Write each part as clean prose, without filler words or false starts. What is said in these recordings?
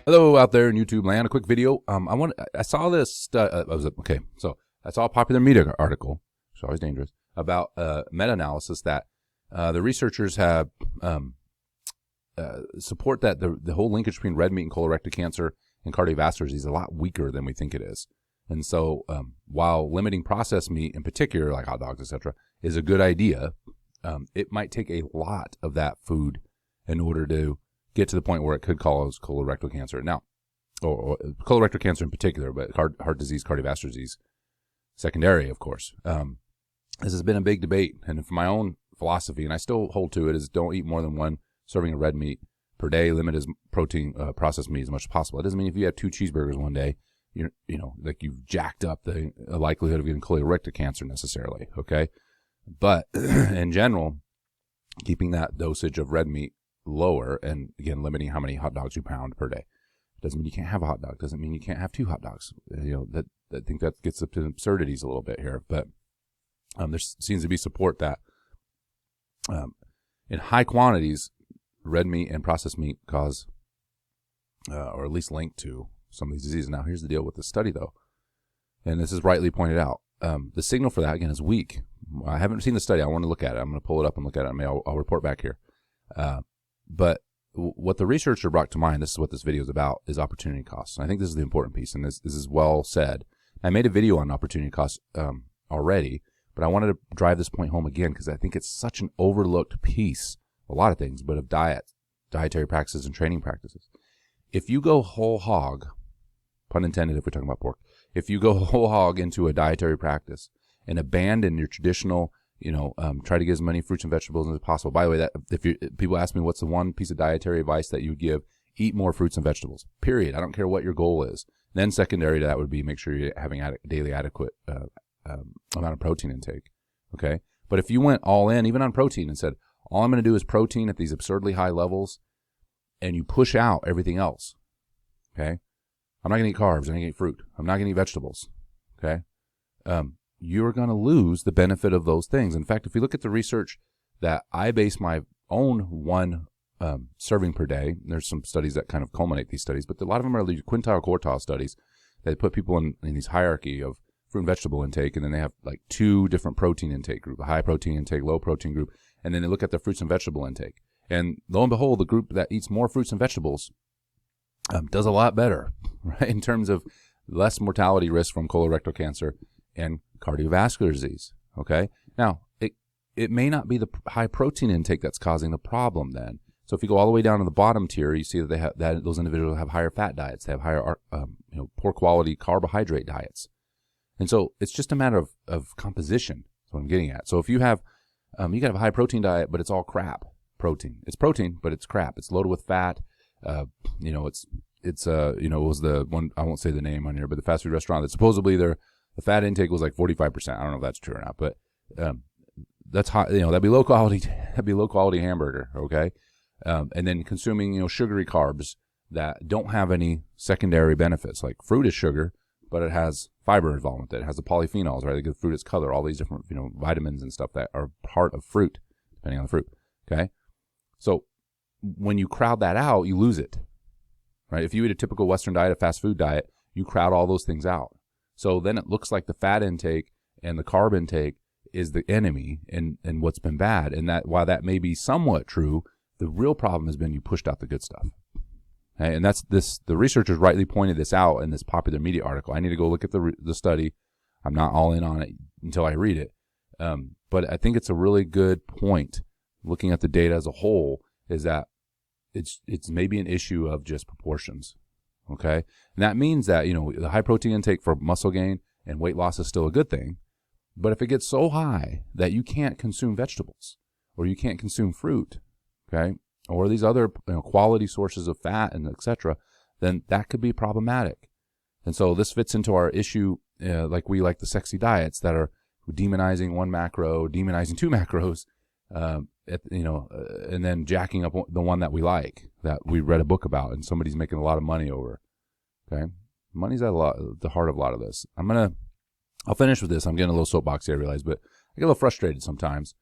Hello out there in YouTube land. A quick video. I saw this. So I saw a popular media article. It's always dangerous about meta-analysis that the researchers have support that the whole linkage between red meat and colorectal cancer and cardiovascular disease is a lot weaker than we think it is. And so, while limiting processed meat, in particular, like hot dogs, etc., is a good idea, it might take a lot of that food in order to get to the point where it could cause colorectal cancer. Now, or colorectal cancer in particular, but heart disease, cardiovascular disease, secondary, of course. This has been a big debate, and for my own philosophy, and I still hold to it, is don't eat more than one serving of red meat per day. Limit as protein processed meat as much as possible. It doesn't mean if you have 2 cheeseburgers one day, like you've jacked up the likelihood of getting colorectal cancer necessarily. Okay, but in general, keeping that dosage of red meat lower, and again limiting how many hot dogs you pound per day. Doesn't mean you can't have a hot dog. Doesn't mean you can't have 2 hot dogs. That I think that gets up to absurdities a little bit here. But there seems to be support that in high quantities, red meat and processed meat cause, or at least link to some of these diseases. Now, here's the deal with the study, though, and this is rightly pointed out. The signal for that, again, is weak. I haven't seen the study. I want to look at it. I'm going to pull it up and look at it. I'll report back here. But what the researcher brought to mind, this is what this video is about, is opportunity costs. And I think this is the important piece, and this is well said. I made a video on opportunity costs already, but I wanted to drive this point home again because I think it's such an overlooked piece, a lot of things, but of dietary practices and training practices. If you go whole hog, pun intended if we're talking about pork, if you go whole hog into a dietary practice and abandon your traditional, try to get as many fruits and vegetables as possible. By the way, that people ask me what's the one piece of dietary advice that you would give, eat more fruits and vegetables, period. I don't care what your goal is. Then secondary to that would be make sure you're having daily adequate amount of protein intake, okay? But if you went all in, even on protein, and said, all I'm going to do is protein at these absurdly high levels, and you push out everything else, okay? I'm not going to eat carbs. I'm going to eat fruit. I'm not going to eat vegetables, okay? You're going to lose the benefit of those things. In fact, if you look at the research that I base my own one serving per day, there's some studies that kind of culminate these studies, but a lot of them are the quintile quartile studies that put people in these hierarchy of fruit and vegetable intake, and then they have like 2 different protein intake group, a high protein intake, low protein group, and then they look at their fruits and vegetable intake. And lo and behold, the group that eats more fruits and vegetables does a lot better, right, in terms of less mortality risk from colorectal cancer and cardiovascular disease, okay? Now, it may not be the high protein intake that's causing the problem then. So if you go all the way down to the bottom tier, you see that those individuals have higher fat diets. They have higher, poor quality carbohydrate diets. And so it's just a matter of composition. That's what I'm getting at. So if you have, you can have a high protein diet, but it's all crap protein. It's protein, but it's crap. It's loaded with fat. It was the one, I won't say the name on here, but the fast food restaurant that supposedly the fat intake was like 45%. I don't know if that's true or not, but that's high. That'd be low quality. That'd be low quality hamburger. Okay, and then consuming sugary carbs that don't have any secondary benefits. Like fruit is sugar, but it has fiber involved with it. It has the polyphenols, right? They give fruit its color. All these different vitamins and stuff that are part of fruit, depending on the fruit. Okay, so when you crowd that out, you lose it. Right? If you eat a typical Western diet, a fast food diet, you crowd all those things out. So then it looks like the fat intake and the carb intake is the enemy and what's been bad. And that while that may be somewhat true, the real problem has been you pushed out the good stuff. Okay? And the researchers rightly pointed this out in this popular media article. I need to go look at the study. I'm not all in on it until I read it. But I think it's a really good point, looking at the data as a whole, is that it's maybe an issue of just proportions. Okay, and that means that the high protein intake for muscle gain and weight loss is still a good thing, but if it gets so high that you can't consume vegetables or you can't consume fruit, okay, or these other quality sources of fat and etc., then that could be problematic. And so this fits into our issue, like the sexy diets that are demonizing one macro, demonizing 2 macros, and then jacking up the one that we like, that we read a book about, and somebody's making a lot of money over. Okay, money's at the heart of a lot of this. I'll finish with this. I'm getting a little soapboxy, I realize, but I get a little frustrated sometimes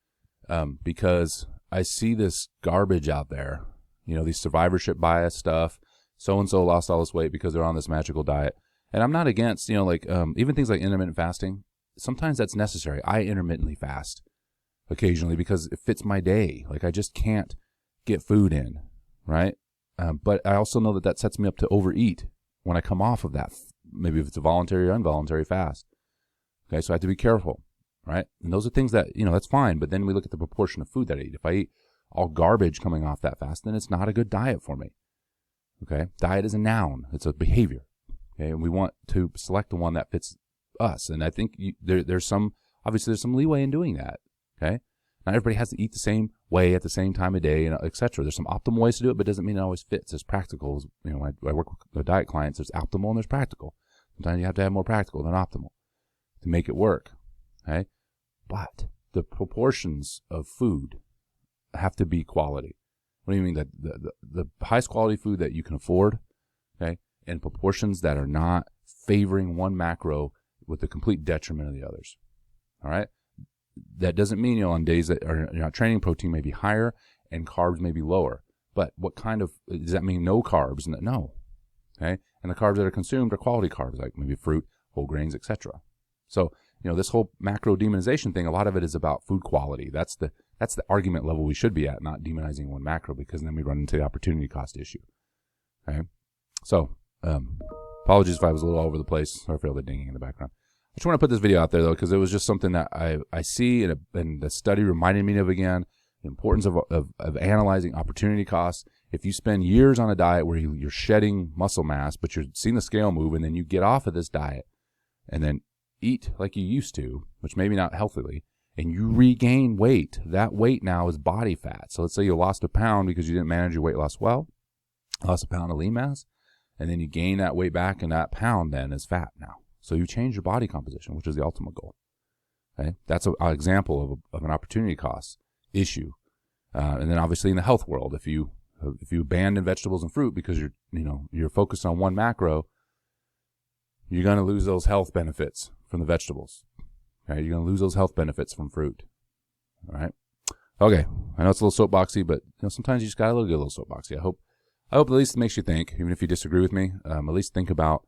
because I see this garbage out there. These survivorship bias stuff, so-and-so lost all this weight because they're on this magical diet. And I'm not against, even things like intermittent fasting. Sometimes that's necessary. I intermittently fast occasionally because it fits my day. Like, I just can't get food in, right? But I also know that sets me up to overeat when I come off of that, maybe if it's a voluntary or involuntary fast. Okay, so I have to be careful, right? And those are things that, that's fine. But then we look at the proportion of food that I eat. If I eat all garbage coming off that fast, then it's not a good diet for me. Okay, diet is a noun. It's a behavior. Okay, and we want to select the one that fits us. And I think there's some leeway in doing that. Okay, not everybody has to eat the same way at the same time of day, and etc. There's some optimal ways to do it, but it doesn't mean it always fits. There's practical. When I work with diet clients, there's optimal and there's practical. Sometimes you have to have more practical than optimal to make it work. Okay, but the proportions of food have to be quality. What do you mean? That the highest quality food that you can afford, okay, in proportions that are not favoring one macro with the complete detriment of the others. All right? That doesn't mean, on days that are you're not training, protein may be higher and carbs may be lower. But what kind of, does that mean no carbs? No. Okay? And the carbs that are consumed are quality carbs, like maybe fruit, whole grains, etc. So, this whole macro demonization thing, a lot of it is about food quality. That's the argument level we should be at, not demonizing one macro, because then we run into the opportunity cost issue. Okay? So, apologies if I was a little all over the place, or for all the dinging in the background. I just want to put this video out there, though, because it was just something that I see, and the study reminded me of again, the importance of analyzing opportunity costs. If you spend years on a diet where you're shedding muscle mass, but you're seeing the scale move, and then you get off of this diet, and then eat like you used to, which maybe not healthily, and you regain weight, that weight now is body fat. So let's say you lost a pound because you didn't manage your weight loss well, lost a pound of lean mass, and then you gain that weight back, and that pound then is fat now. So you change your body composition, which is the ultimate goal. Okay, that's an example of an opportunity cost issue. And then obviously in the health world, if you abandon vegetables and fruit because you're focused on one macro, you're going to lose those health benefits from the vegetables. Okay, you're going to lose those health benefits from fruit. All right. Okay, I know it's a little soapboxy, but sometimes you just got to get a little soapboxy. I hope at least it makes you think, even if you disagree with me. At least think about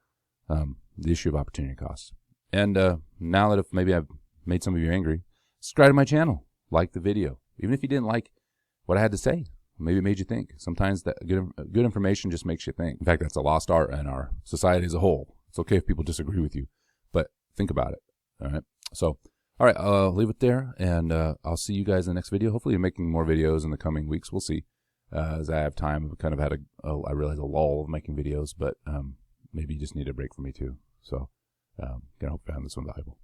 the issue of opportunity costs. And now that if maybe I've made some of you angry, subscribe to my channel, like the video, even if you didn't like what I had to say. Maybe it made you think. Sometimes that good information just makes you think. In fact, that's a lost art in our society as a whole. It's okay if people disagree with you, but think about it. All right. So, all right, I'll leave it there, and I'll see you guys in the next video. Hopefully, I'm making more videos in the coming weeks. We'll see. As I have time, I've kind of had I realize a lull of making videos, but maybe you just need a break for me too. So, I hope you found this one valuable.